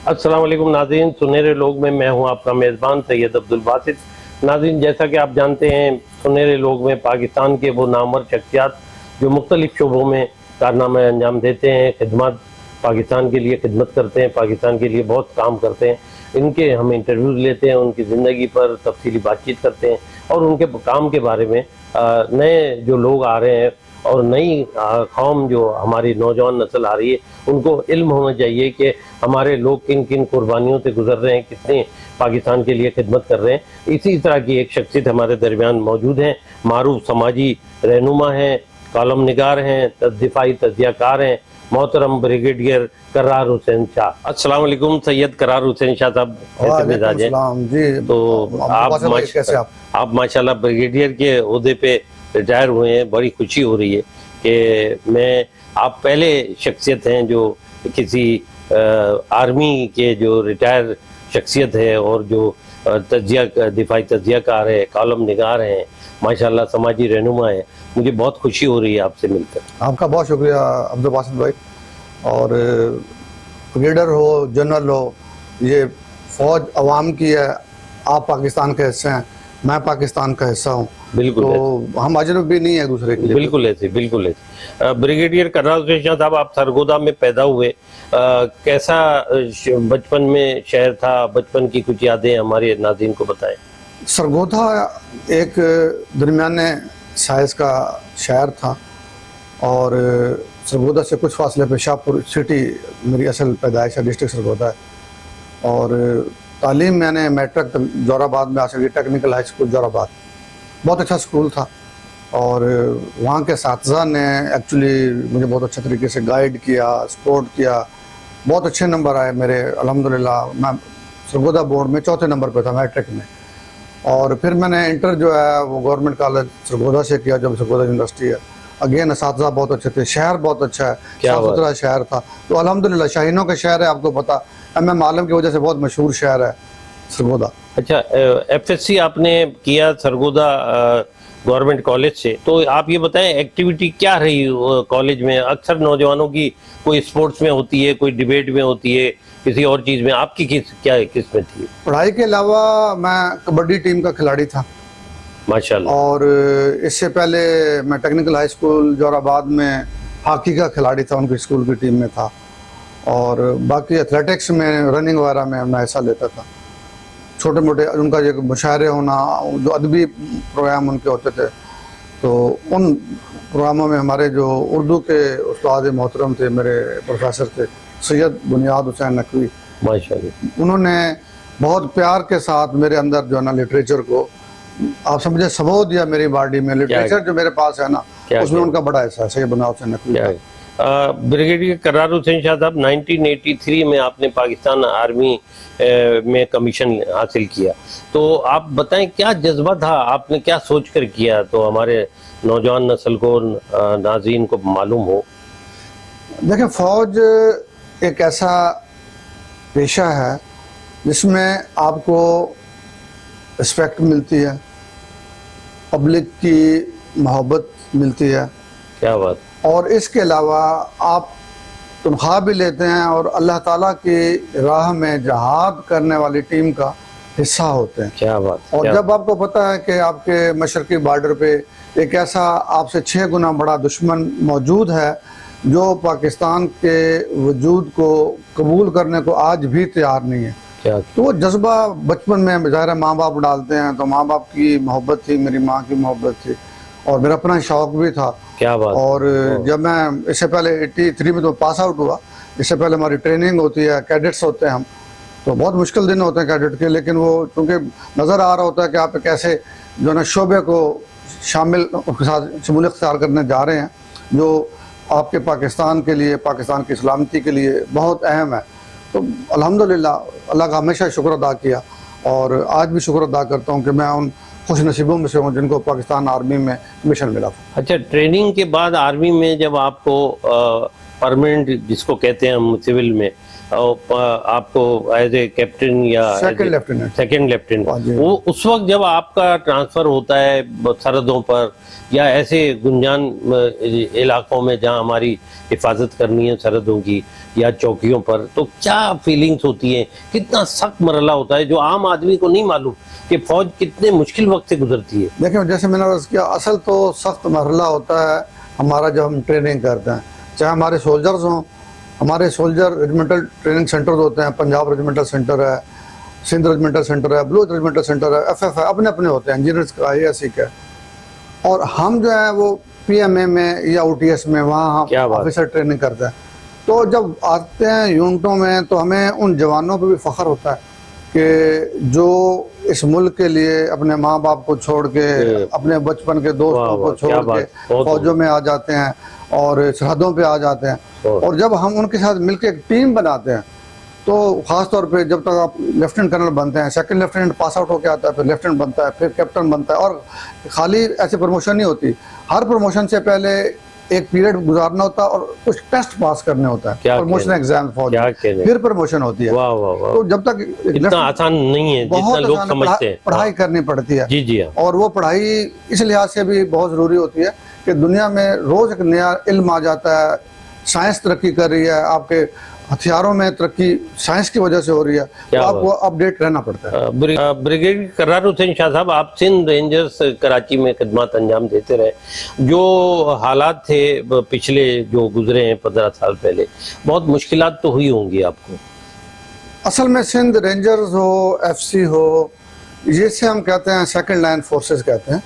अस्सलाम वालेकुम नाज़रीन, सुनहरे लोग में मैं हूं आपका मेज़बान सैयद अब्दुल बासित। नाज़रीन, जैसा कि आप जानते हैं, सुनहरे लोग में पाकिस्तान के वो नामवर शख्सियात जो मुख्तलिफ शोबों में कारनामे अंजाम देते हैं, खिदमत पाकिस्तान के लिए खिदमत करते हैं, पाकिस्तान के लिए बहुत काम करते हैं, इनके हम इंटरव्यूज़ लेते हैं, उनकी ज़िंदगी पर तफसीली बातचीत करते हैं और उनके काम के बारे में नए जो लोग आ रहे हैं और नई कौम जो हमारी नौजवान नस्ल आ रही है, उनको इल्म होना चाहिए कि हमारे लोग किन किन कुर्बानियों से गुजर रहे हैं, कितने पाकिस्तान के लिए खिदमत कर रहे हैं। इसी तरह की एक शख्सियत हमारे दरमियान मौजूद हैं, मारूफ समाजी रहनुमा हैं, कॉलम निगार हैं, दिफाई तजियाकार हैं, मोहतरम ब्रिगेडियर करार हुसैन शाह। अस्सलाम वालेकुम सैयद करार हुसैन शाह साहब, कैसे मिजाज हैं? तो आप माशाल्लाह ब्रिगेडियर के ओहदे पे रिटायर हुए हैं, बड़ी खुशी हो रही है कि आप पहले शख्सियत हैं जो किसी आर्मी के जो रिटायर शख्सियत है और जो दिफाई तजियाकार है, कॉलम निगार हैं, माशाल्लाह समाजी रहनुमा है। मुझे बहुत खुशी हो रही है आपसे मिलकर। आपका बहुत शुक्रिया अब्दुल बासित भाई। और ब्रिगेडियर हो, जनरल हो, ये फौज अवाम की है, आप पाकिस्तान के हिस्से हैं, मैं पाकिस्तान का हिस्सा हूँ, बिल्कुल, तो हम अजनबी नहीं है दूसरे के लिए। बिल्कुल ऐसे, बिल्कुल ऐसे। ब्रिगेडियर करार हुसैन शाह साहब, आप सरगोदा में पैदा हुए, कैसा बचपन में शहर था, बचपन की कुछ यादें हमारे नाज़रीन को बताएं। सरगोदा एक दरमियाने साइज का शहर था और सरगोदा से कुछ फासले पे शाहपुर सिटी मेरी असल पैदाइश है, डिस्ट्रिक्ट सरगोदा है। और तालीम मैंने मैट्रिक तक जोराबाद में हासिल की, टेक्निकल हाई स्कूल जोराबाद, बहुत अच्छा स्कूल था। और वहाँ के साथीज़ा ने एक्चुअली मुझे बहुत अच्छे तरीके से गाइड किया, सपोर्ट किया, बहुत अच्छे नंबर आए मेरे अल्हम्दुलिल्लाह। मैं सरगोदा बोर्ड में चौथे नंबर पे था मैट्रिक में। और फिर मैंने इंटर जो है वो गवर्नमेंट कॉलेज सरगोदा से किया, जब सरगोदा यूनिवर्सिटी है। अगेन साथीज़ा बहुत अच्छे थे, शहर बहुत अच्छा है, साफ सुथरा शहर था। तो अल्हम्दुलिल्लाह शाहीनों का शहर है, आपको पता, MM आलम की वजह से बहुत मशहूर शहर है सरगोदा। अच्छा, FSC आपने किया सरगोदा गवर्नमेंट कॉलेज से, तो आप ये बताएं एक्टिविटी क्या रही कॉलेज में? अक्सर नौजवानों की कोई स्पोर्ट्स में होती है, कोई डिबेट में होती है, किसी और चीज़ में, आपकी किस में थी? पढ़ाई के अलावा मैं कबड्डी टीम का खिलाड़ी था माशाल्लाह। और इससे पहले मैं टेक्निकल हाई स्कूल जोराबाद में हॉकी का खिलाड़ी था, उनकी स्कूल की टीम में था। और बाकी एथलेटिक्स में, रनिंग वगैरह में मैं हिस्सा लेता था। छोटे मोटे उनका जो मुशायरे होना, जो अदबी प्रोग्राम उनके होते थे, तो उन प्रोग्रामों में हमारे जो उर्दू के उस्ताद मोहतरम थे, मेरे प्रोफेसर थे सैयद बुनियाद हुसैन नकवी, माशाअल्लाह, उन्होंने बहुत प्यार के साथ मेरे अंदर जो है ना लिटरेचर को, आप समझे, सबो दिया मेरी बॉडी में। लिटरेचर जो मेरे पास है ना, उसमें उनका बड़ा हिस्सा है, सैयद बुनियाद हुसैन नकवी। ब्रिगेडियर करार हुसैन शाह साहब, 1983 में आपने पाकिस्तान आर्मी में कमीशन हासिल किया, तो आप बताएं क्या जज्बा था, आपने क्या सोच कर किया, तो हमारे नौजवान नस्ल को, नाज़रीन को मालूम हो। देखिए, फौज एक ऐसा पेशा है जिसमें आपको रिस्पेक्ट मिलती है, पब्लिक की मोहब्बत मिलती है, क्या बात, और इसके अलावा आप तनख्वाह भी लेते हैं और अल्लाह ताला की राह में जहाद करने वाली टीम का हिस्सा होते हैं। क्या बात। और जब आपको पता है कि आपके मशरकी बॉर्डर पे एक ऐसा आपसे 6 गुना बड़ा दुश्मन मौजूद है जो पाकिस्तान के वजूद को कबूल करने को आज भी तैयार नहीं है, तो वो जज्बा बचपन में ज़ाहिर माँ बाप डालते हैं। तो माँ बाप की मोहब्बत थी, मेरी माँ की मोहब्बत थी और मेरा अपना शौक़ भी था। क्या बात। और जब मैं इससे पहले 83 में तो पास आउट हुआ, इससे पहले हमारी ट्रेनिंग होती है, कैडेट्स होते हैं हम, तो बहुत मुश्किल दिन होते हैं कैडेट के, लेकिन वो चूँकि नज़र आ रहा होता है कि आप कैसे जो ना शोबे को शामिल उसके साथ शमूलियत इख्तियार करने जा रहे हैं, जो आपके पाकिस्तान के लिए, पाकिस्तान की सलामती के लिए बहुत अहम है। तो अल्हम्दुलिल्लाह अल्लाह का हमेशा शुक्र अदा किया और आज भी शुक्र अदा करता हूँ कि मैं उन खुश नसीबों में से हूँ जिनको पाकिस्तान आर्मी में मिशन मिला था। अच्छा, ट्रेनिंग के बाद आर्मी में जब आपको परमानेंट जिसको कहते हैं हम सिविल में, आपको एज ए कैप्टन या सेकंड लेफ्टिनेंट सेकंड लेफ्टिनेंट, हाँ जी। वो उस वक्त जब आपका ट्रांसफर होता है सरहदों पर या ऐसे गुंजान इलाकों में जहां हमारी हिफाजत करनी है सरहदों की या चौकियों पर, तो क्या फीलिंग्स होती हैं? कितना सख्त मरहला होता है जो आम आदमी को नहीं मालूम कि फौज कितने मुश्किल वक्त से गुजरती है। देखिए, जैसे मैंने अर्ज किया, असल तो सख्त मरहला होता है हमारा जब हम ट्रेनिंग करते हैं, चाहे हमारे सोल्जर्स हों। हमारे सोल्जर रेजिमेंटल ट्रेनिंग सेंटर होते हैं, पंजाब रेजिमेंटल सेंटर है, सिंध रेजिमेंटल सेंटर है, ब्लू रेजिमेंटल सेंटर है, FF है, अपने अपने होते हैं, इंजीनियर्स का, IAC का। और हम जो है वो PMA में या OTS में वहाँ हम ऑफिसर ट्रेनिंग करते हैं। तो जब आते हैं यूनिटों में तो हमें उन जवानों पर भी फ़ख्र होता है कि जो इस मुल्क के लिए अपने माँ बाप को छोड़ के, अपने बचपन के दोस्तों को छोड़ के फौजों में आ जाते हैं और सरहदों पे आ जाते हैं। और जब हम उनके साथ मिलकर एक टीम बनाते हैं तो ख़ास तौर पे जब तक आप लेफ्टिनेंट कर्नल बनते हैं, सेकंड लेफ्टिनेंट पास आउट होकर आता है, फिर लेफ्टिनेंट बनता है, फिर कैप्टन बनता है। और खाली ऐसे प्रमोशन नहीं होती, हर प्रमोशन से पहले एक पीरियड गुजारना होता है और कुछ टेस्ट पास करने होता है, प्रमोशन एग्जाम फौज, फिर प्रमोशन होती है। वाह वाह वाह। तो जब तक इतना आसान नहीं है जितना लोग समझते हैं, पढ़ाई करनी पड़ती है। जी जी। और वो पढ़ाई इस लिहाज से भी बहुत जरूरी होती है कि दुनिया में रोज एक नया इल्म आ जाता है, साइंस तरक्की कर रही है, आपके हथियारों में तरक्की साइंस की वजह से हो रही है, तो आपको अपडेट रहना पड़ता है। ब्रिगेडियर करार हुसैन शाह साहब, आप सिंध रेंजर्स कराची में खिदमत अंजाम देते रहे, जो हालात थे पिछले जो गुजरे हैं 15 साल पहले, बहुत मुश्किलात तो हुई होंगी आपको? असल में सिंध रेंजर्स हो, FC हो, जिसे हम कहते हैं सेकंड लाइन फोर्सेस कहते हैं।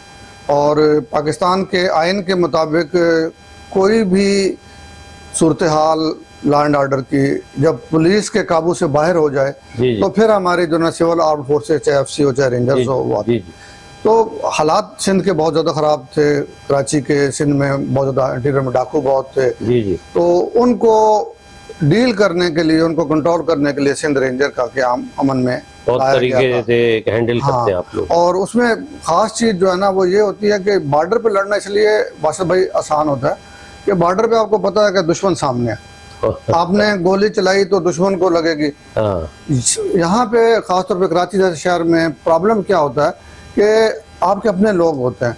और पाकिस्तान के आइन के मुताबिक कोई भी सूरत हाल लॉ एंड ऑर्डर की जब पुलिस के काबू से बाहर हो जाए तो फिर हमारी जो ना सिविल आर्म फोर्सेस, चाहे FC हो चाहे रेंजर्स हो, वो आती। तो हालात सिंध के बहुत ज़्यादा ख़राब थे, कराची के सिंध में बहुत ज़्यादा इंटीरियर में डाकू बहुत थे। तो उनको डील करने के लिए, उनको कंट्रोल करने के लिए सिंध रेंजर का क़याम अमन में बहुत तरीके से हैंडल करते हैं आप लोग। और उसमें ख़ास चीज़ जो है ना वो ये होती है कि बॉर्डर पे लड़ना इसलिए बासित भाई आसान होता है कि बॉर्डर पे आपको पता है कि दुश्मन सामने है, आपने गोली चलाई तो दुश्मन को लगेगी। यहाँ पे खासतौर पे कराची जैसे शहर में प्रॉब्लम क्या होता है कि आपके अपने लोग होते हैं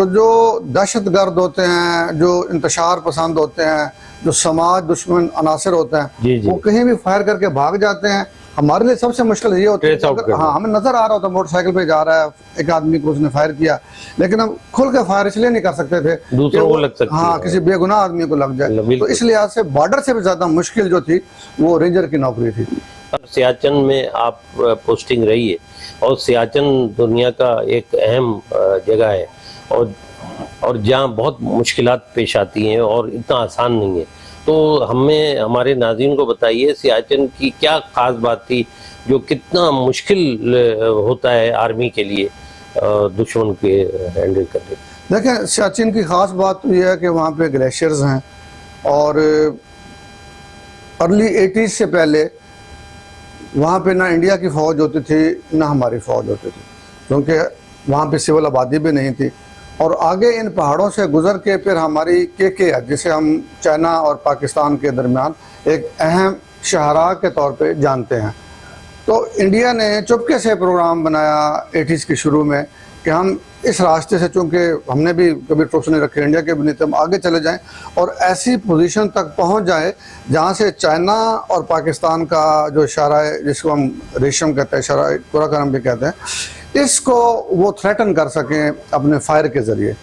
जो दहशतगर्द होते हैं, जो इंतशार पसंद होते हैं, जो समाज दुश्मन अनासर होते हैं, वो कहीं भी फायर करके भाग जाते हैं। हमारे लिए सबसे मुश्किल ये होता है, हाँ हमें नजर आ रहा होता मोटरसाइकिल पे जा रहा है एक आदमी को, उसने फायर किया, लेकिन हम खुल के फायर इसलिए नहीं कर सकते थे दूसरों को लग सकती है, हाँ किसी बेगुनाह आदमी को लग जाए। तो इस लिहाज से बॉर्डर से भी ज्यादा मुश्किल जो थी वो रेंजर की नौकरी थी। सियाचिन में आप पोस्टिंग रही है और सियाचिन दुनिया का एक अहम जगह है और जहाँ बहुत मुश्किलात पेश आती हैं और इतना आसान नहीं है। तो हमें, हमारे नाज़रीन को बताइए सियाचिन की क्या ख़ास बात थी जो कितना मुश्किल होता है आर्मी के लिए दुश्मन के हैंडल करने? देखें, सियाचिन की ख़ास बात तो यह है कि वहाँ पे ग्लेशियर्स हैं और अर्ली 80s से पहले वहाँ पे ना इंडिया की फ़ौज होती थी ना हमारी फ़ौज होती थी, क्योंकि वहाँ पे सिविल आबादी भी नहीं थी। और आगे इन पहाड़ों से गुजर के फिर हमारी KK जिसे हम चाइना और पाकिस्तान के दरमियान एक अहम शाहराह के तौर पे जानते हैं। तो इंडिया ने चुपके से प्रोग्राम बनाया 80s के शुरू में कि हम इस रास्ते से, चूँकि हमने भी कभी ट्रूप्स नहीं रखे, इंडिया के भी नहीं थे, हम आगे चले जाएं और ऐसी पोजीशन तक पहुंच जाए जहां से चाइना और पाकिस्तान का जो इशारा है, जिसको हम रेशम कहते हैं, इशारा कुराकरम भी कहते हैं, इसको वो थ्रेटन कर सकें अपने फायर के ज़रिए।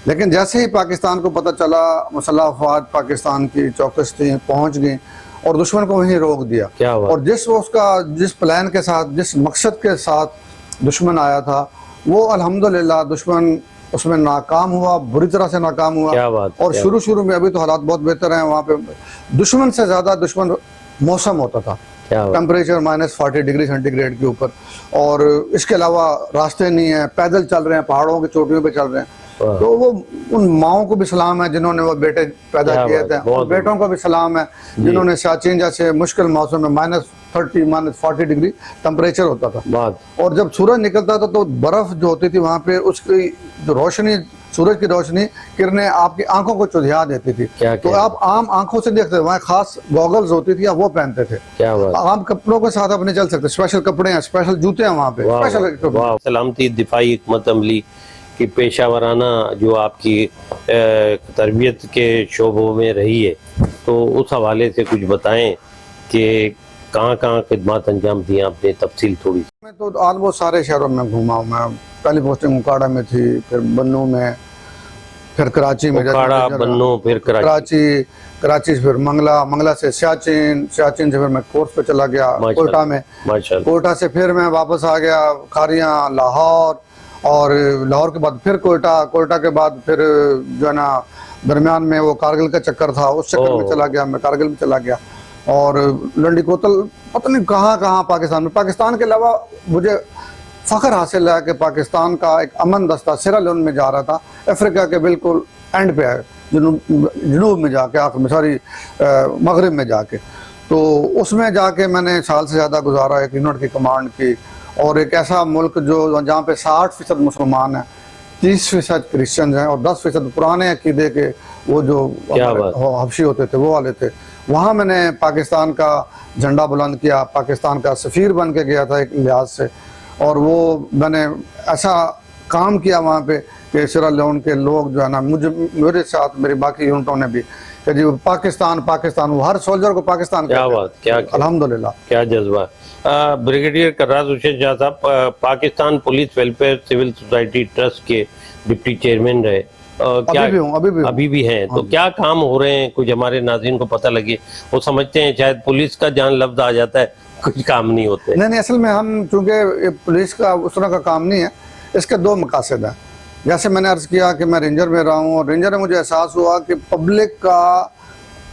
लेकिन जैसे ही पाकिस्तान को पता चला मुसल्लह अफ़वाज पाकिस्तान की चौकस थी, पहुँच गई और दुश्मन को वहीं रोक दिया। और जिस प्लान के साथ, जिस मकसद के साथ दुश्मन आया था, वो अल्हम्दुलिल्लाह दुश्मन उसमें नाकाम हुआ, बुरी तरह से नाकाम हुआ। और शुरू में, अभी तो हालात बहुत बेहतर हैं वहाँ पे, दुश्मन से ज़्यादा दुश्मन मौसम होता था, टेम्परेचर -40 डिग्री सेंटीग्रेड के ऊपर, और इसके अलावा रास्ते नहीं है, पैदल चल रहे हैं, पहाड़ों की चोटियों पे चल रहे हैं। तो वो उन माओं को भी सलाम है जिन्होंने वो बेटे पैदा किए थे, और बेटों को भी सलाम है जिन्होंने सियाचिन जैसे मुश्किल मौसम में -30 -40 डिग्री टेम्परेचर होता था, और जब सूरज निकलता था तो बर्फ जो होती थी वहाँ पे, उसकी जो रोशनी सूरज की रोशनी किरणें आपकी आंखों को चुधिया देती थी। क्या तो आप आम आंखों से देखते थे, वहाँ खास गॉगल्स होती थी, आप वो पहनते थे। क्या बात, आम कपड़ों के साथ आप नहीं चल सकते, स्पेशल कपड़े हैं, स्पेशल जूते हैं वहाँ पे, स्पेशल। वाह, सलामती दिफाई हिकमत अमली की पेशावराना जो आपकी तरबियत के शोबों में रही है, तो उस हवाले से कुछ बताएं कि कहाँ कहाँ खिदमत अंजाम दी आपने, तफसील थोड़ी। मैं तो ऑलमोस्ट सारे शहरों में घूमा हूँ। मैं पहली पोस्टिंग उकाड़ा में थी, फिर बन्नू में, फिर कराची में, उकाड़ा, बन्नू, फिर कराची, कराची से फिर मंगला से सियाचिन से फिर मैं कोर्स पे चला गया कोयटा में, माशाल्लाह। कोयटा से फिर मैं वापस आ गया खारियाँ, लाहौर, और लाहौर के बाद फिर कोयटा के बाद फिर जो है ना दरमियान में वो कारगिल का चक्कर था, उस चक्कर में चला गया, मैं कारगिल में चला गया, और लंडी कोतल, पता नहीं कहाँ कहाँ पाकिस्तान में। पाकिस्तान के अलावा मुझे फख्र हासिल है कि पाकिस्तान का एक अमन दस्ता सिरा लियोन में जा रहा था, अफ्रीका के बिल्कुल एंड पे है, जनूब में जाके, आखिर में सॉरी मगरिब में जाके, तो उसमें जाके मैंने साल से ज़्यादा गुजारा, एक यूनिट की कमांड की, और एक ऐसा मुल्क जो जहाँ पे 60% मुसलमान हैं, 30% क्रिश्चियन हैं, और 10% पुराने अकीदे के वो जो हबशी होते थे वो वाले थे। वहाँ मैंने पाकिस्तान का झंडा बुलंद किया, पाकिस्तान का सफ़ीर बन के गया था एक लिहाज से, और वो मैंने ऐसा काम किया वहाँ पे कि सिरा लियोन के लोग जो है ना, मेरे साथ मेरी बाकी यूनिटों ने भी, कि जी पाकिस्तान, वो हर सोल्जर को पाकिस्तान, क्या बात, क्या अल्हम्दुलिल्लाह, क्या जज्बा। ब्रिगेडियर कर्राज हुसैन शाह साहब Pakistan police welfare civil society trust के डिप्टी चेयरमैन रहे, क्या अभी भी हैं, तो क्या काम हो रहे हैं, कुछ हमारे नाज़रीन को पता लगे। वो समझते हैं शायद पुलिस का जान लफ्ज आ जाता है, कुछ काम नहीं होते। नहीं, असल में हम चूंकि पुलिस का उस तरह का काम नहीं है, इसके दो मकासद हैं। जैसे मैंने अर्ज किया कि मैं रेंजर में रहा हूँ, और रेंजर में मुझे एहसास हुआ कि पब्लिक का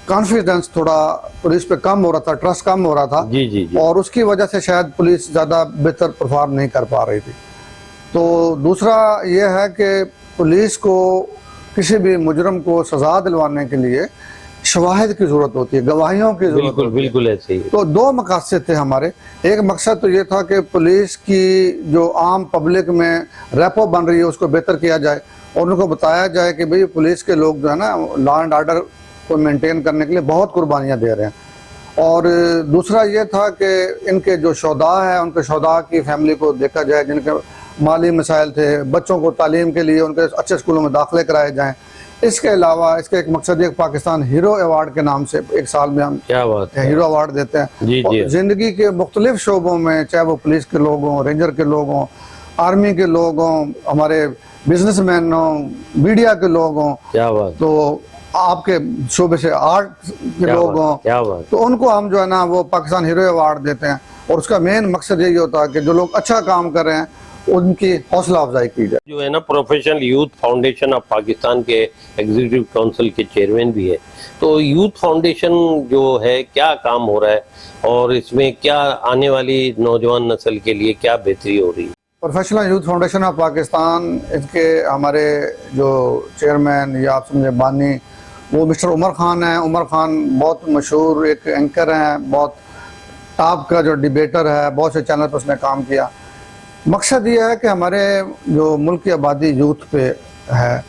कॉन्फिडेंस थोड़ा पुलिस पे कम हो रहा था, ट्रस्ट कम हो रहा था, जी। और उसकी वजह से शायद पुलिस ज़्यादा बेहतर परफॉर्म नहीं कर पा रही थी। तो दूसरा ये है कि पुलिस को किसी भी मुजरम को सजा दिलवाने के लिए शवाहिद की जरूरत होती है, गवाहियों की जरूरत होती है। बिल्कुल ऐसे ही। तो दो मकसद थे हमारे। एक मकसद तो ये था कि पुलिस की जो आम पब्लिक में रेपो बन रही है उसको बेहतर किया जाए, और उनको बताया जाए कि भाई पुलिस के लोग जो है ना लॉ एंड ऑर्डर को मेंटेन करने के लिए बहुत कुर्बानियाँ दे रहे हैं। और दूसरा ये था कि इनके जो शोधा है, उनके शोधा की फैमिली को देखा जाए, जिनके माली मसाइल थे, बच्चों को तालीम के लिए उनके अच्छे स्कूलों में दाखिले कराए जाएँ। इसके अलावा इसका एक मकसद एक पाकिस्तान हीरो अवार्ड के नाम से एक साल में हम हीरो अवार्ड देते हैं। जी। जिंदगी के मुख्तलिफ शोबों में, चाहे वो पुलिस के लोग हों, रेंजर के लोग हों, आर्मी के लोग हों, हमारे बिजनेसमैन हों, मीडिया के लोग हों, तो आपके शोबे से आर्ट के लोग हों, तो उनको हम जो है ना वो पाकिस्तान हीरो अवार्ड देते हैं। और उसका मेन मकसद यही होता है कि जो लोग अच्छा काम कर रहे हैं उनकी हौसला अफजाई की जाए। जो है ना professional youth foundation of Pakistan के एग्जीक्यूटिव काउंसिल के चेयरमैन भी है, तो यूथ फाउंडेशन जो है क्या काम हो रहा है, और इसमें क्या आने वाली नौजवान नस्ल के लिए क्या बेहतरी हो रही है। Professional youth foundation of Pakistan, इसके हमारे जो चेयरमैन या आप समझे बानी, वो मिस्टर उमर खान हैं। उमर खान बहुत मशहूर एक एंकर हैं, बहुत टॉप का जो डिबेटर है, बहुत से चैनल पर उसने काम किया। मकसद ये है कि हमारे जो मुल्क की आबादी यूथ पे है,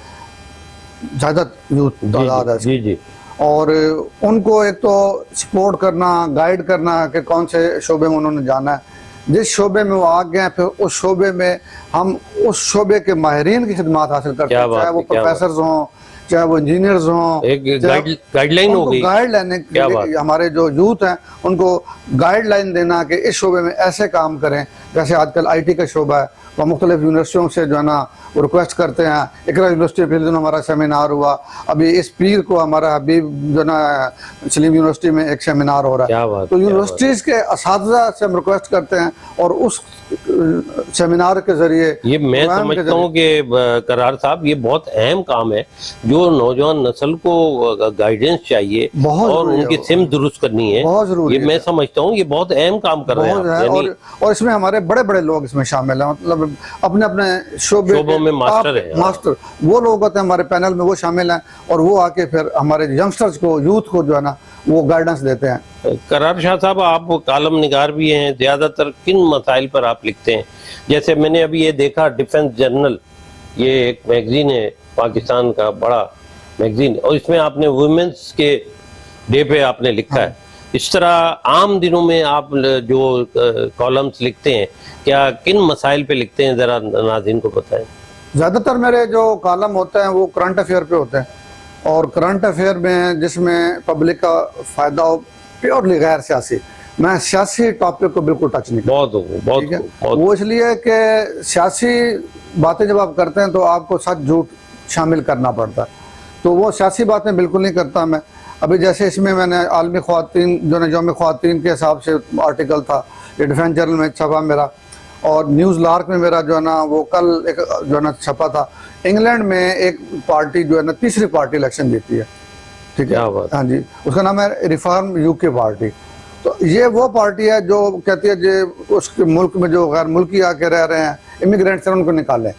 ज़्यादा यूथ तादाद है जी, और उनको एक तो सपोर्ट करना, गाइड करना कि कौन से शोबे में उन्होंने जाना है, जिस शोबे में वो आ गए हैं, फिर उस शोबे में हम उस शोबे के माहिरीन की खिदमत हासिल करते हैं, चाहे वो प्रोफेसर हों, चाहे वो इंजीनियर्स हों, एक गाइडलाइन हो गई। गाइडलाइन हमारे जो यूथ हैं उनको गाइडलाइन देना कि इस शोबे में ऐसे काम करें। जैसे आजकल IT का शोबा है, वह मुख्तलिफ यूनिवर्सिटियों से जो है ना वो रिक्वेस्ट करते हैं। इकरा यूनिवर्सिटी पे हमारा सेमिनार हुआ, अभी इस पीर को हमारा हबीब जो ना सलीम यूनिवर्सिटी में एक सेमिनार हो रहा है। तो यूनिवर्सिटीज़ के असातिज़ा से हम रिक्वेस्ट करते हैं, और उस सेमिनार के जरिए ये मैं समझता हूँ कि करार साहब ये बहुत अहम काम है, जो नौजवान नस्ल को गाइडेंस चाहिए और उनकी सिमत दुरुस्त करनी है, बहुत जरूरी है। मैं समझता हूँ ये बहुत अहम काम कर रहे हैं, और इसमें हमारे बड़े बड़े लोग इसमें शामिल हैं, मतलब अपने अपने शोबों में मास्टर वो लोग होते हैं हमारे पैनल में, वो शामिल हैं, और वो आके फिर हमारे यंगस्टर्स को, यूथ को जो है ना वो गाइडेंस देते हैं। करार शाह साहब, आप कालम निगार भी हैं, ज्यादातर किन मसाइल पर आप लिखते हैं? जैसे मैंने अभी ये देखा डिफेंस जर्नल, ये एक मैगजीन है पाकिस्तान का बड़ा मैगजीन, और इसमें आपने वुमेन्स के डे पे आपने लिखा है। इस तरह आम दिनों में आप जो कॉलम्स लिखते हैं, क्या किन मसाइल पे लिखते हैं, जरा नाज़रीन को बताएं। ज़्यादातर मेरे जो कॉलम होते हैं वो करंट अफेयर पे होते हैं, और करंट अफेयर में जिसमें पब्लिक का फ़ायदा हो, प्योरली गैर सियासी। मैं सियासी टॉपिक को बिल्कुल टच नहीं करता। ठीक है, वो इसलिए कि सियासी बातें जब आप करते हैं तो आपको सच झूठ शामिल करना पड़ता है, तो वो सियासी बातें बिल्कुल नहीं करता मैं। अभी जैसे इसमें मैंने आलमी ख़वातीन जो है यौम ख़वातीन के हिसाब से आर्टिकल था, ये डिफेंस जर्नल में छपा मेरा, और न्यूज़ लार्क में मेरा जो है ना वो कल एक जो है ना छपा था। इंग्लैंड में एक पार्टी जो है ना तीसरी पार्टी इलेक्शन जीती है, ठीक है, हाँ जी, उसका नाम है रिफॉर्म यूके पार्टी। तो ये वो पार्टी है जो कहती है जो उसके मुल्क में जो गैर मुल्की आके रह रहे हैं इमिग्रेंट्स हैं उनको निकालें।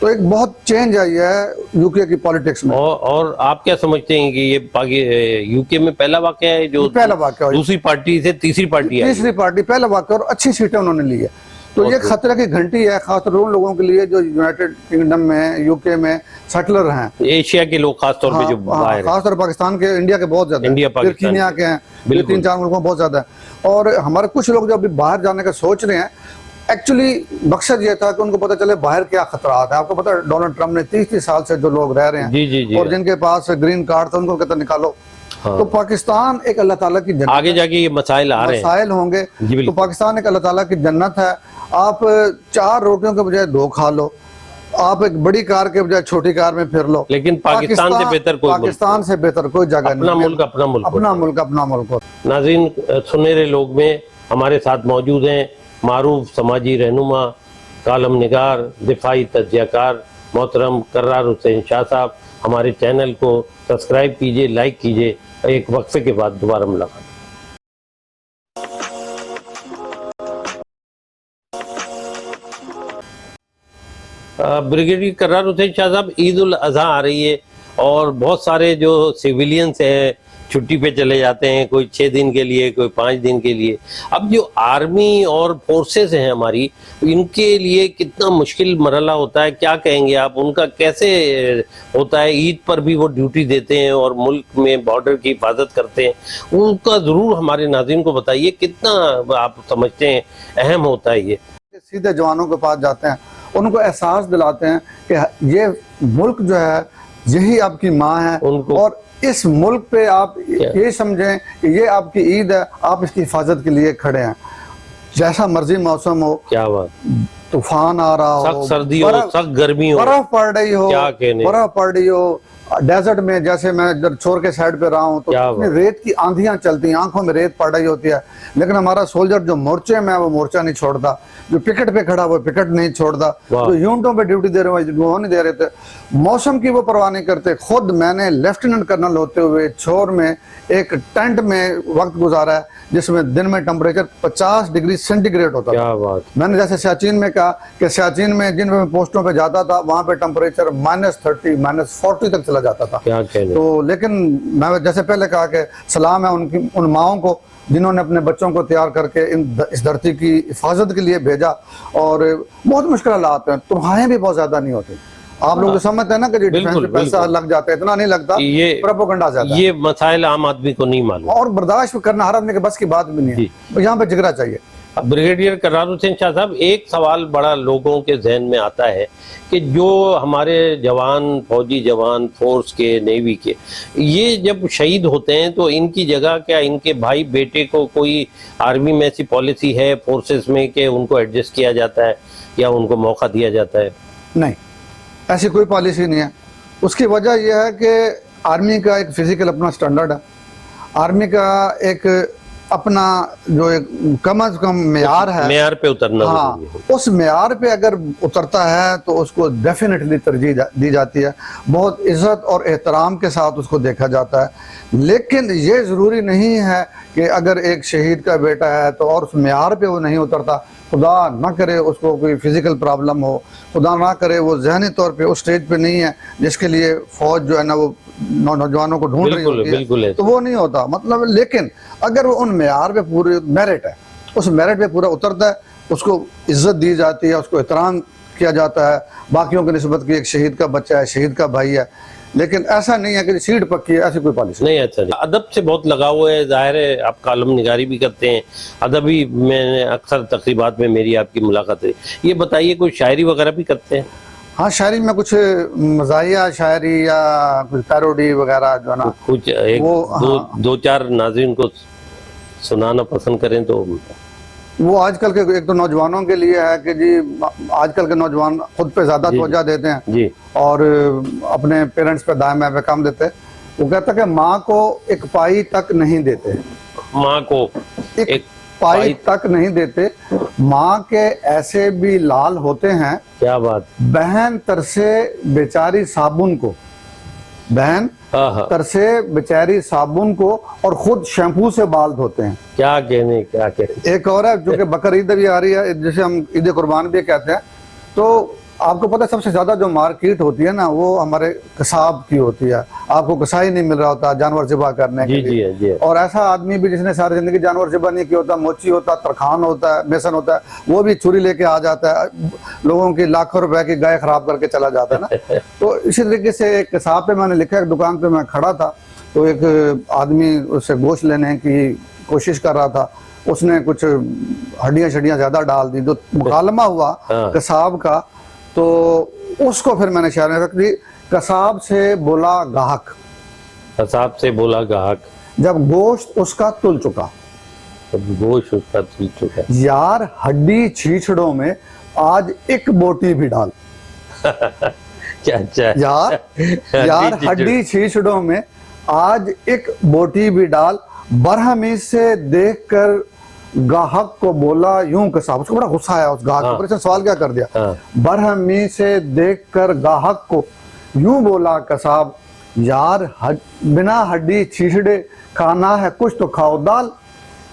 तो एक बहुत चेंज आई है यूके की पॉलिटिक्स में। और आप क्या समझते हैं कि ये यूके में पहला वाक़या है जो पहला वाक़या दूसरी पार्टी से तीसरी पार्टी है? तीसरी पार्टी पहला वाक़या, और अच्छी सीटें उन्होंने ली है। तो ये खतरे की घंटी है, खासतौर उन लोगों के लिए जो यूनाइटेड किंगडम में यूके में सेटलर हैं, एशिया के लोग खासतौर पे जो बाहर हैं, खासतौर पाकिस्तान के, इंडिया के बहुत ज्यादा, इंडिया पाकिस्तान कीनिया के हैं, 3-4 मुल्कों में बहुत ज्यादा है। और हमारे कुछ लोग जो अभी बाहर जाने का सोच रहे हैं, एक्चुअली मकसद ये था कि उनको पता चले बाहर क्या खतरात है। आपको पता है डोनाल्ड ट्रम्प ने 30 साल से जो लोग रह रहे हैं जी, और जिनके पास ग्रीन कार्ड था उनको कहता निकालो। हाँ। तो पाकिस्तान एक अल्लाह ताला की जन्नत, आगे जाके ये मसाइल आ रहे हैं, मसाइल होंगे, तो पाकिस्तान एक अल्लाह ताला की जन्नत है। आप 4 रोटियों के बजाय 2 खा लो, आप एक बड़ी कार के बजाय छोटी कार में फिर लो, लेकिन पाकिस्तान से बेहतर कोई पाकिस्तान से बेहतर कोई जगह नहीं। अपना मुल्क अपना मुल्क। नाज़रीन, सुनहरे लोग में हमारे साथ मौजूद हैं मारूफ समाजी रहनुमा, कालम निगार, दिफाई तज्जियाकार मोहतरम कर्रार हुसैन शाह साहब। हमारे चैनल को सब्सक्राइब कीजिए, लाइक कीजिए। एक वक्फे के बाद दोबारा मुलाकात। ब्रिगेडियर कर्रार हुसैन शाह साहब, ईद उल अज़हा आ रही है और बहुत सारे जो सिविलियंस हैं छुट्टी पे चले जाते हैं, कोई 6 दिन के लिए, कोई 5 दिन के लिए। अब जो आर्मी और फोर्सेस हैं हमारी, इनके लिए कितना मुश्किल मरहला होता है, क्या कहेंगे आप? उनका कैसे होता है? ईद पर भी वो ड्यूटी देते हैं और मुल्क में बॉर्डर की हिफाजत करते हैं, उनका ज़रूर हमारे नाज़रीन को बताइए, कितना आप समझते हैं अहम होता है ये? सीधे जवानों के पास जाते हैं, उनको एहसास दिलाते हैं कि ये मुल्क जो है यही आपकी माँ है, और इस मुल्क पे आप ये समझें कि ये आपकी ईद है, आप इसकी हिफाजत के लिए खड़े हैं। जैसा मर्जी मौसम हो, क्या बात, तूफान आ रहा हो, सख्त सर्दी हो, सख्त गर्मी हो, बर्फ पड़ रही हो, बर्फ पड़ रही हो, डेजर्ट में जैसे मैं इधर छोर के साइड पे रहा हूँ तो रेत की आंधियां चलती हैं, आंखों में रेत पड़ रही होती है, लेकिन हमारा सोल्जर जो मोर्चे में वो मोर्चा नहीं छोड़ता, जो पिकेट पे खड़ा वो पिकेट नहीं छोड़ता, जो यूनिटों पे ड्यूटी दे रहे वो नहीं दे रहे थे। मौसम की वो परवाह नहीं करते। खुद मैंने लेफ्टिनेंट कर्नल होते हुए छोर में एक टेंट में वक्त गुजारा है जिसमें दिन में टेम्परेचर 50 डिग्री सेंटीग्रेड होता था। मैंने जैसे सियाचिन में कहा कि सियाचिन में जिन पोस्टों पे जाता था वहां पे टेम्परेचर -30 -40 तक चला जाता था। तो लेकिन मैं जैसे पहले कहा कि सलाम है उन माओं को जिन्होंने अपने बच्चों को तैयार करके इस धरती की हिफाजत के लिए भेजा। और बहुत मुश्किल हालात हैं, तनख्वाहें भी बहुत ज्यादा नहीं होती। आप लोग समझते हैं ना कि डिफेंस में पैसा लग जाता है, इतना नहीं लगता, ये प्रोपेगेंडा ज्यादा, ये मसाइल आम आदमी को नहीं मालूम और बर्दाश्त करना हर आदमी के बस की बात भी नहीं है, तो यहाँ पे जिगरा चाहिए। ब्रिगेडियर कर्रार हुसैन शाह साहब, एक सवाल बड़ा लोगों के जहन में आता है कि जो हमारे जवान, फौजी जवान, फोर्स के, नेवी के, ये जब शहीद होते हैं तो इनकी जगह क्या इनके भाई बेटे को कोई आर्मी में ऐसी पॉलिसी है फोर्सेस में कि उनको एडजस्ट किया जाता है या उनको मौका दिया जाता है? नहीं, ऐसी कोई पॉलिसी नहीं है। उसकी वजह यह है कि आर्मी का एक फिजिकल अपना स्टैंडर्ड है, आर्मी का एक अपना जो एक कम से कम मेयार है, मेयार पे उतरना। हाँ, उस मेयार पे अगर उतरता है तो उसको डेफिनेटली तरजीह दी जाती है, बहुत इज्जत और एहतराम के साथ उसको देखा जाता है। लेकिन ये ज़रूरी नहीं है कि अगर एक शहीद का बेटा है तो और उस मेयार पे वो नहीं उतरता, खुदा ना करे उसको कोई फिजिकल प्रॉब्लम हो, खुदा ना करे वो जहनी तौर पे उस स्टेज पे नहीं है जिसके लिए फौज जो है ना वो नौजवानों को ढूंढ रही होती है, तो वो नहीं होता मतलब। लेकिन अगर वो उन मेयार पे पूरे मेरिट है, उस मेरिट पे पूरा उतरता है उसको इज्जत दी जाती है, उसको एहतराम किया जाता है बाकियों की निस्बत की। एक शहीद का बच्चा है, शहीद का भाई है, लेकिन ऐसा नहीं है कि सीट पक्की है, ऐसी कोई पॉलिसी नहीं। अच्छा, अदब से बहुत लगाव है, जाहिर है आप कालम निगारी भी करते हैं, अदबी मैंने अक्सर तकरीबात में मेरी आपकी मुलाकात है। ये बताइए कोई शायरी वगैरह भी करते हैं? हाँ, शायरी में कुछ मज़ाहिया शायरी या कुछ पैरोडी वगैरह जो है ना, कुछ एक दो चार नाज़रीन को सुनाना पसंद करें तो? वो आजकल के एक तो नौजवानों के लिए है कि जी आजकल के नौजवान खुद पे ज़्यादा तवज्जो देते हैं जी, और अपने पेरेंट्स पे दाएं बाएं पे कम देते हैं। वो कहता है कि माँ को एक पाई तक नहीं देते, माँ को एक पाई तक नहीं देते, माँ के ऐसे भी लाल होते हैं। क्या बात! बहन तरसे बेचारी साबुन को, बहन तरसे बेचारी साबुन को और खुद शैम्पू से बाल धोते हैं। क्या कहने। एक और है जो कि बकर ईद भी आ रही है, जिसे हम ईद कुर्बान भी कहते हैं। तो आपको पता है सबसे ज्यादा जो मार्केट होती है ना, वो हमारे कसाब की होती है। आपको कसाई नहीं मिल रहा होता जानवर ज़िबा करने के लिए। जी। और ऐसा आदमी भी जिसने सारी जिंदगी जानवर ज़िबा नहीं किया होता, मोची होता, तरखान होता है, मेसन होता है, वो भी छुरी लेके आ जाता है, लोगों की लाखों रुपए की गाय खराब करके चला जाता है ना। तो इसी तरीके से एक कसाब पे मैंने लिखा, एक दुकान पे मैं खड़ा था, तो एक आदमी उससे गोश्त लेने की कोशिश कर रहा था। उसने कुछ हड्डियां शड्डियां ज्यादा डाल दी, तो मुकालमा हुआ कसाब का। तो उसको फिर मैंने शायरी में रख दी, कसाब से बोला गाहक, कसाब से बोला गाहक, जब गोश्त उसका तुल चुका, जब गोश्त उसका तुल चुका, यार हड्डी छीछड़ों में आज एक बोटी भी डाल। अच्छा यार हड्डी छीछड़ों में आज एक बोटी भी डाल, बरहमी से देखकर गाहक को बोला यूं कसाब। उसको बड़ा गुस्सा आया उस गाहक पर, इसने सवाल क्या कर दिया। बरहमी से देखकर गाहक को यूं बोला कसाब, यार बिना हड्डी छीछड़े खाना है कुछ तो खाओ दाल।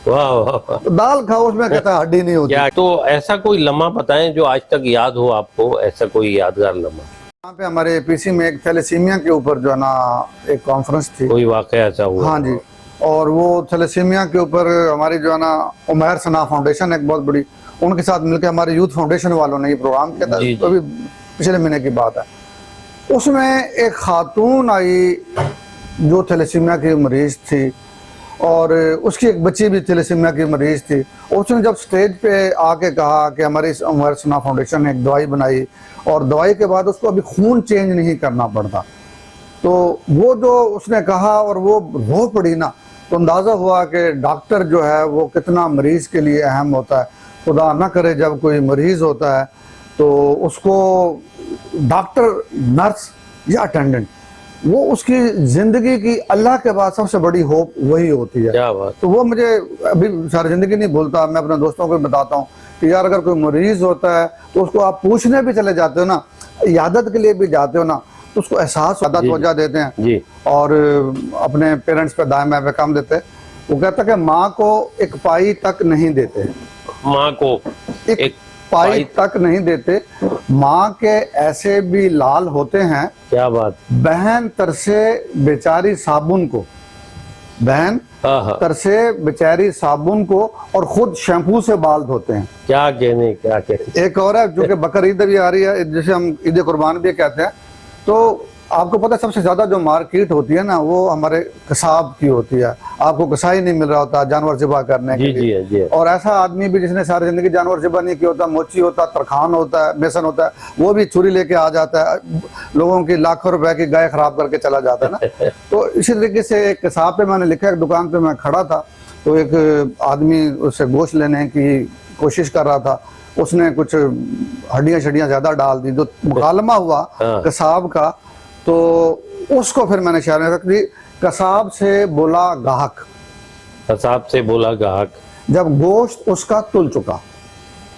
वाह, तो दाल खाओ, उसमें कहता है हड्डी नहीं होती। तो ऐसा कोई लम्हा बताएं जो आज तक याद हो आपको, ऐसा कोई यादगार लम्हा? यहाँ पे हमारे पीसी में एक थैलेसीमिया के ऊपर जो है ना एक कॉन्फ्रेंस थी, कोई वाकया ऐसा हुआ? हाँ जी। और वो थैलेसीमिया के ऊपर हमारी जो है ना उमैर सना फाउंडेशन एक बहुत बड़ी, उनके साथ मिलकर हमारे यूथ फाउंडेशन वालों ने ये प्रोग्राम किया था। तो अभी पिछले महीने की बात है। उसमें एक खातून आई जो थैलेसीमिया की मरीज थी, और उसकी एक बच्ची भी थैलेसीमिया की मरीज थी। उसने जब स्टेज पे आके कहा कि हमारी उमैर सना फाउंडेशन ने एक दवाई बनाई, और दवाई के बाद उसको अभी खून चेंज नहीं करना पड़ता, तो वो जो उसने कहा और वो रो पड़ी ना, तो अंदाज़ा हुआ कि डॉक्टर जो है वो कितना मरीज़ के लिए अहम होता है। खुदा ना करे जब कोई मरीज़ होता है तो उसको डॉक्टर, नर्स या अटेंडेंट, वो उसकी ज़िंदगी की अल्लाह के बाद सबसे बड़ी होप वही होती है। क्या बात। तो वो मुझे अभी सारी ज़िंदगी नहीं भूलता। मैं अपने दोस्तों को बताता हूँ कि यार अगर कोई मरीज़ होता है तो उसको आप पूछने भी चले जाते हो ना, इयादत के लिए भी जाते हो ना, तो उसको एहसास ज़्यादा तवज्जो देते हैं जी। और अपने पेरेंट्स पे दाएं बाएं पे कम देते हैं। वो कहता है कि माँ को एक पाई तक नहीं देते, माँ को एक पाई तक नहीं देते, माँ के ऐसे भी लाल होते हैं। क्या बात। बहन तरसे बेचारी साबुन को, बहन तरसे बेचारी साबुन को और खुद शैम्पू से बाल धोते हैं। क्या कहने। एक और है जो कि बकर ईद भी आ रही है, जिसे हम ईद कुर्बान भी कहते हैं। तो आपको पता है सबसे ज्यादा जो मार्केट होती है ना, वो हमारे कसाब की होती है। आपको कसाई नहीं मिल रहा होता जानवर ज़िबा करने के लिए। जी। और ऐसा आदमी भी जिसने सारी जिंदगी जानवर ज़िबा नहीं किया होता, मोची होता, तरखान होता है, मेसन होता है, वो भी छुरी लेके आ जाता है, लोगों की लाखों रुपए की गाय खराब करके चला जाता है ना। तो इसी तरीके से एक कसाब पे मैंने लिखा, एक दुकान पे मैं खड़ा था, तो एक आदमी उससे गोश्त लेने की कोशिश कर रहा था। उसने कुछ हड्डियां शड्डियां ज्यादा डाल दी, जो मुकालमा हुआ कसाब का। तो उसको फिर मैंने शायरी में रख दी, कसाब से बोला गाहक, कसाब से बोला गाहक, जब गोश्त उसका तुल चुका,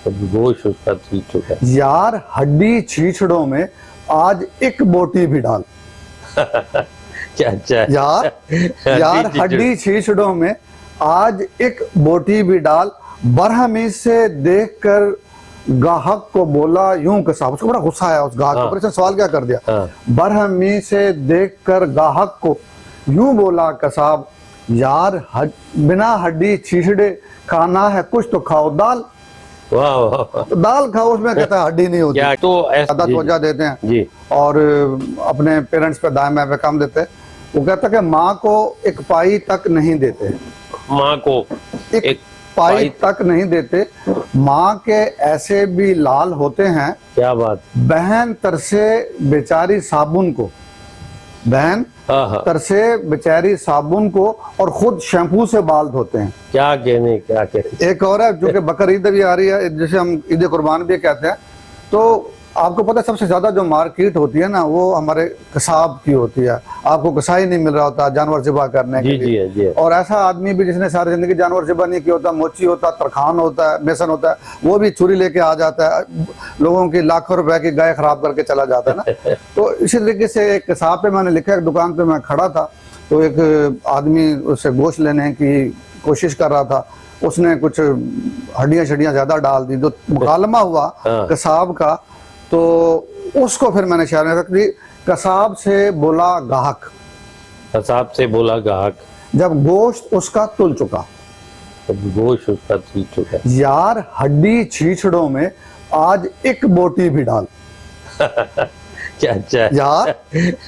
जब गोश्त उसका तुल चुका, यार हड्डी छीछड़ों में आज एक बोटी भी डाल। अच्छा। यार हड्डी छीछड़ों में आज एक बोटी भी डाल, बरहमी से देखकर गाहक को बोला यूं कसाब। उसको बड़ा गुस्सा आया उस गाहक पर, इसने सवाल क्या कर दिया। बरहमी से देखकर गाहक को यूं बोला कसाब, यार बिना हड्डी छीछड़े खाना है कुछ तो खाओ दाल। वाह वाह वाह। तो दाल खाओ, उसमें कहता है हड्डी नहीं होती। क्या तो ऐसा ज्यादा तवज्जो देते हैं जी और अपने पेरेंट्स पे दाएं बाएं पे काम देते हैं। वो कहता है कि माँ को एक पाई तक नहीं देते, माँ को एक पाई तक नहीं देते। माँ के ऐसे भी लाल होते हैं, क्या बात। बहन तरसे बेचारी साबुन को, बहन हाँ हाँ, तरसे बेचारी साबुन को और खुद शैम्पू से बाल धोते हैं। क्या कहने क्या कहने। एक और है जो कि बकर ईद भी आ रही है, जिसे हम ईद कुर्बान भी कहते हैं। तो आपको पता है सबसे ज्यादा जो मार्केट होती है ना, वो हमारे कसाब की होती है। आपको कसाई नहीं मिल रहा होता जानवर ज़िबा करने के जी लिए। जी। और ऐसा आदमी भी जिसने सारी जिंदगी जानवर ज़िबा नहीं किया होता, मोची होता, तरखान होता है, मेसन होता है, वो भी छुरी लेके आ जाता है, लोगों की लाखों रुपए की गाय खराब करके चला जाता है ना। तो इसी तरीके से एक कसाब पे मैंने लिखा, एक दुकान पे मैं खड़ा था, तो एक आदमी उससे गोश्त लेने की कोशिश कर रहा था। उसने कुछ हड्डियां शड्डियां ज्यादा डाल दी, जो मुकालमा हुआ कसाब का, तो उसको फिर मैंने शहर में रख दी। कसाब से बोला गाहक, कसाब से बोला गाहक, जब गोश्त उसका तुल चुका, तब गोश्त उसका तुल चुका। यार हड्डी छीछड़ों में आज एक बोटी भी डाल। क्या अच्छा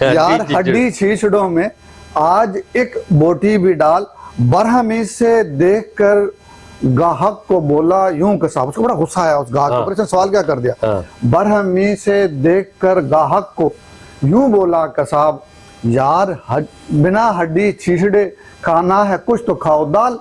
यार हड्डी छीछड़ों में आज एक बोटी भी डाल। बरहमी से देखकर गाहक को बोला यूं कसाब, उसको बड़ा गुस्सा आया उस गाहक को, इसने सवाल क्या कर दिया। बरहमी से देखकर गाहक को यूं बोला कसाब, यार बिना हड्डी छीछड़े खाना है कुछ तो खाओ दाल।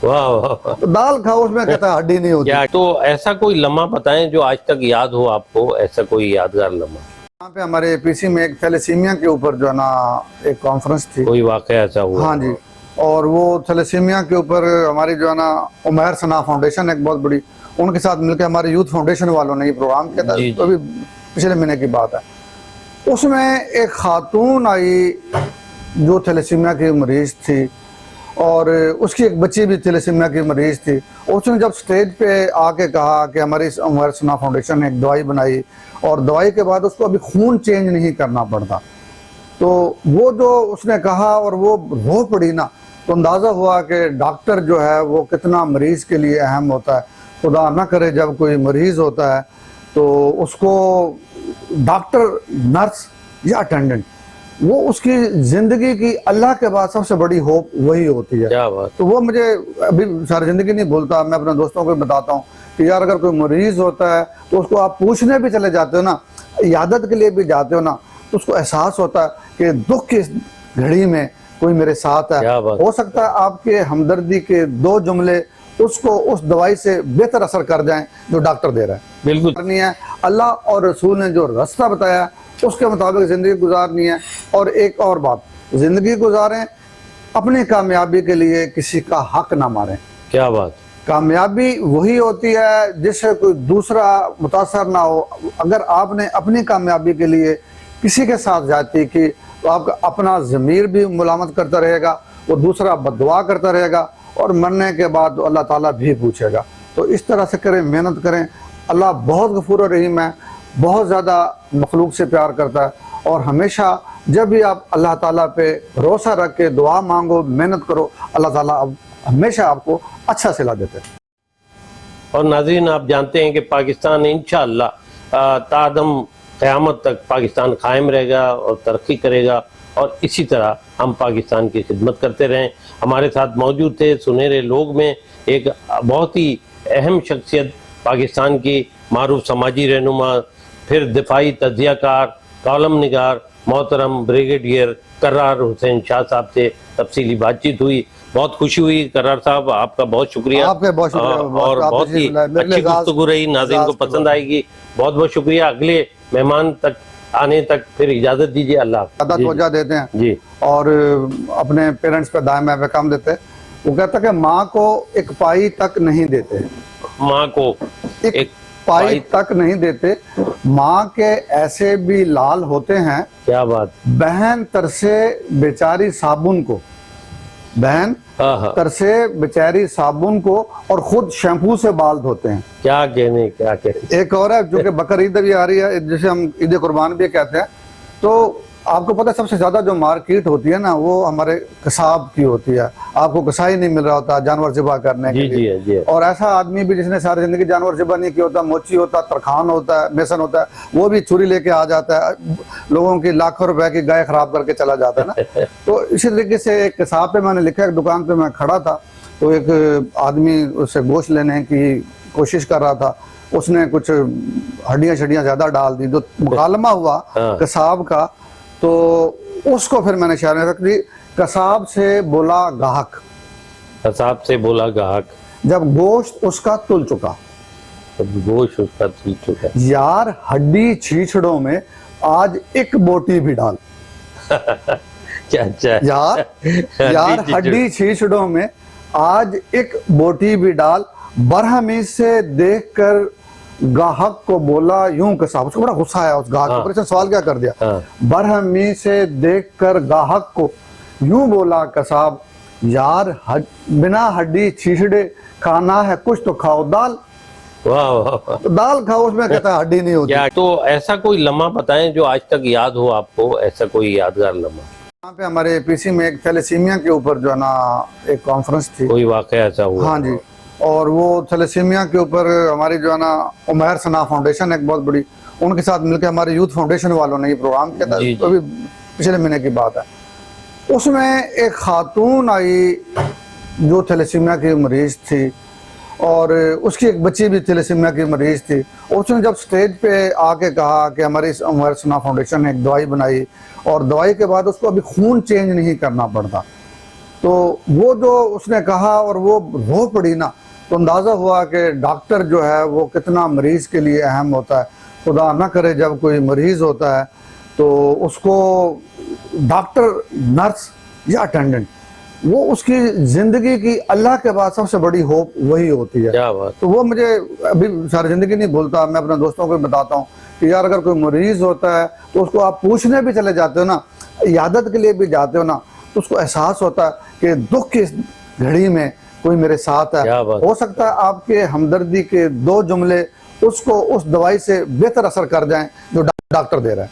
वाह वाह। तो दाल खाओ, उसमें कहता है हड्डी नहीं होती। क्या तो ऐसा कोई लम्हा बताएं जो आज तक याद हो आपको, ऐसा कोई यादगार लम्हा। यहाँ पे हमारे पीसी में एक थैलेसीमिया के ऊपर जो है ना एक कॉन्फ्रेंस थी, कोई वाकया ऐसा हुआ। हाँ जी। और वो थैलेसीमिया के ऊपर हमारी जो है ना उमैर सना फाउंडेशन एक बहुत बड़ी, उनके साथ मिलकर हमारे यूथ फाउंडेशन वालों ने ये प्रोग्राम किया था। तो अभी पिछले महीने की बात है। उसमें एक खातून आई जो थैलेसीमिया की मरीज थी, और उसकी एक बच्ची भी थैलेसीमिया की मरीज थी। उसने जब स्टेज पे आके कहा कि हमारी उमैर सना फाउंडेशन ने एक दवाई बनाई, और दवाई के बाद उसको अभी खून चेंज नहीं करना पड़ता, तो वो जो उसने कहा और वो रो पड़ी ना, तो अंदाज़ा हुआ कि डॉक्टर जो है वो कितना मरीज़ के लिए अहम होता है। खुदा ना करे जब कोई मरीज़ होता है तो उसको डॉक्टर, नर्स या अटेंडेंट, वो उसकी ज़िंदगी की अल्लाह के बाद सबसे बड़ी होप वही होती है। क्या बात। तो वो मुझे अभी सारी ज़िंदगी नहीं भूलता। मैं अपने दोस्तों को बताता हूँ कि यार अगर कोई मरीज़ होता है तो उसको आप पूछने भी चले जाते हो ना, इयादत के लिए भी जाते हो ना, तो उसको एहसास होता है कि दुख की घड़ी में कोई मेरे साथ है। हो सकता है आपके हमदर्दी के दो जुमले उसको उस दवाई से बेहतर असर कर जाएं जो डॉक्टर दे रहा है। बिल्कुल करनी है, अल्लाह और रसूल ने जो रास्ता बताया उसके मुताबिक ज़िंदगी गुजारनी है। और एक और बात, ज़िंदगी गुजारें अपनी कामयाबी के लिए, किसी का हक ना मारें। क्या बात। कामयाबी वही होती है जिससे कोई दूसरा मुतासर ना हो। अगर आपने अपनी कामयाबी के लिए किसी के साथ जाती की, तो आपका अपना ज़मीर भी मुलामत करता रहेगा, वो दूसरा बददुआ करता रहेगा, और मरने के बाद तो अल्लाह ताला भी पूछेगा। तो इस तरह से करें, मेहनत करें। अल्लाह बहुत गफूर और रहीम है, बहुत ज़्यादा मखलूक से प्यार करता है। और हमेशा जब भी आप अल्लाह ताला पे भरोसा रख के दुआ मांगो, मेहनत करो, अल्लाह ताला हमेशा आपको अच्छा सिला देते हैं। और नाज़रीन, आप जानते हैं कि पाकिस्तान इंशाअल्लाह तादम क़यामत तक पाकिस्तान कायम रहेगा और तरक्की करेगा, और इसी तरह हम पाकिस्तान की खिदमत करते रहें। हमारे साथ मौजूद थे सुनहरे लोग में एक बहुत ही अहम शख्सियत, पाकिस्तान की मारूफ समाजी रहनुमा, फिर दिफाई तज्ज़ियाकार, कॉलम निगार, मोहतरम ब्रिगेडियर कर्रार हुसैन शाह साहब से तफसीली बातचीत हुई। बहुत खुशी हुई कर्रार साहब, आपका बहुत शुक्रिया। आपका बहुत शुक्रिया। और बहुत ही अच्छी गुफ्तगू रही, नाज़रीन को पसंद आएगी। बहुत बहुत शुक्रिया। अगले मेहमान तक आने तक फिर इजाज़त दीजिए। अल्लाह ज़्यादा तवज्जो देते हैं जी, और अपने पेरेंट्स पे दाएं बाएं पे काम देते हैं। वो कहता है कि माँ को एक पाई तक नहीं देते, माँ को एक पाई तक नहीं देते। माँ के ऐसे भी लाल होते हैं। क्या बात। बहन तरसे बेचारी साबुन को, बहन तरसे बेचारी साबुन को, और खुद शैम्पू से बाल धोते हैं। क्या कहने। एक और है जो कि बकर ईद भी आ रही है, जिसे हम ईद कुर्बान भी कहते हैं। तो आपको पता है सबसे ज्यादा जो मार्केट होती है ना वो हमारे कसाब की होती है। आपको कसाई नहीं मिल रहा होता जानवर ज़िबा करने के लिए। जी। और ऐसा आदमी भी जिसने सारी जिंदगी जानवर ज़िबा नहीं किया होता, मोची होता, तरखान होता है, मेसन होता है, वो भी छुरी लेके आ जाता है, लोगों की लाखों रुपए की गाय खराब करके चला जाता है ना। तो इसी तरीके से एक कसाब पे मैंने लिखा, एक दुकान पे मैं खड़ा था, तो एक आदमी उससे गोश्त लेने की कोशिश कर रहा था, उसने कुछ हड्डियां शड्डियां ज्यादा डाल दी, जो मुकालमा हुआ कसाब का, तो उसको फिर मैंने शायर में रख दी, कसाब से बोला गाहक, कसाब से बोला गाहक, जब गोश्त उसका तुल चुका, जब गोश्त उसका तुल चुका, यार हड्डी छीछड़ों में आज एक बोटी भी डाल। अच्छा यार हड्डी छीछड़ों में आज एक बोटी भी डाल, बरहमी से देखकर गाहक को बोला यूं कसाब। उसको बड़ा गुस्सा आया उस गाहक को, इसने सवाल क्या कर दिया, बरहमी से देखकर गाहक को यूं बोला कसाब, यार बिना हड्डी छीछड़े खाना है कुछ तो खाओ, दाल। वाह तो दाल खाओ, उसमें कहता है हड्डी नहीं होती। तो ऐसा कोई लम्हा बताएं जो आज तक याद हो आपको, ऐसा कोई यादगार लम्हा। यहाँ पे हमारे पीसी में एक थैलेसीमिया के ऊपर जो है ना एक कॉन्फ्रेंस थी, कोई वाकया ऐसा हुआ? हाँ जी, और वो थैलेसीमिया के ऊपर हमारी जो है ना उमैर सना फाउंडेशन एक बहुत बड़ी, उनके साथ मिलकर हमारे यूथ फाउंडेशन वालों ने ये प्रोग्राम किया था, तो अभी पिछले महीने की बात है। उसमें एक खातून आई जो थैलेसीमिया की मरीज थी, और उसकी एक बच्ची भी थैलेसीमिया की मरीज थी। उसने जब स्टेज पे आके कहा कि हमारी उमैर सना फाउंडेशन ने एक दवाई बनाई, और दवाई के बाद उसको अभी खून चेंज नहीं करना पड़ता, तो वो जो उसने कहा और वो रो पड़ी ना, तो अंदाज़ा हुआ कि डॉक्टर जो है वो कितना मरीज़ के लिए अहम होता है। खुदा ना करे जब कोई मरीज़ होता है तो उसको डॉक्टर, नर्स या अटेंडेंट, वो उसकी ज़िंदगी की अल्लाह के बाद सबसे बड़ी होप वही होती है। क्या बात। तो वो मुझे अभी सारी ज़िंदगी नहीं भूलता। मैं अपने दोस्तों को बताता हूँ कि यार अगर कोई मरीज़ होता है तो उसको आप पूछने भी चले जाते हो ना, इयादत के लिए भी जाते हो ना, तो उसको एहसास होता है कि दुख की इस घड़ी में कोई मेरे साथ है। हो सकता है आपके हमदर्दी के दो जुमले उसको उस दवाई से बेहतर असर कर जाएं जो डॉक्टर दे रहा है।